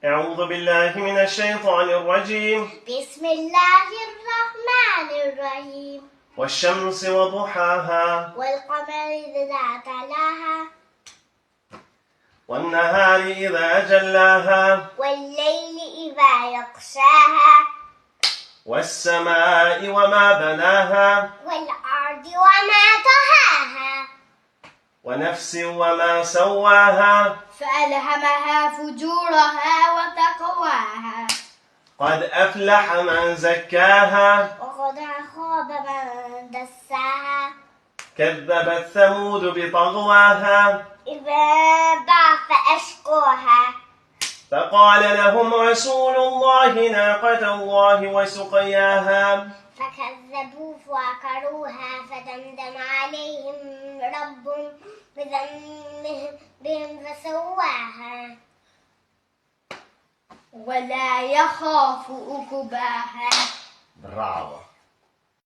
أعوذ بالله من الشيطان الرجيم. بسم الله الرحمن الرحيم. والشمس وضحاها والقمر إذا تلاها والنهار إذا جلاها والليل إذا يغشاها والسماء وما بناها والأرض وما طحاها ونفس وما سواها فألهمها فجورها وتقواها قد أفلح من زكاها وقد خاب من دساها كذبت ثمود بطغواها إذا ضعف أشقاها فقال لهم رسول الله ناقة الله وسقياها فكذبوا فعقروها فدمدم عليهم ربهم بذنبهم فسواها ولا يخاف عقباها.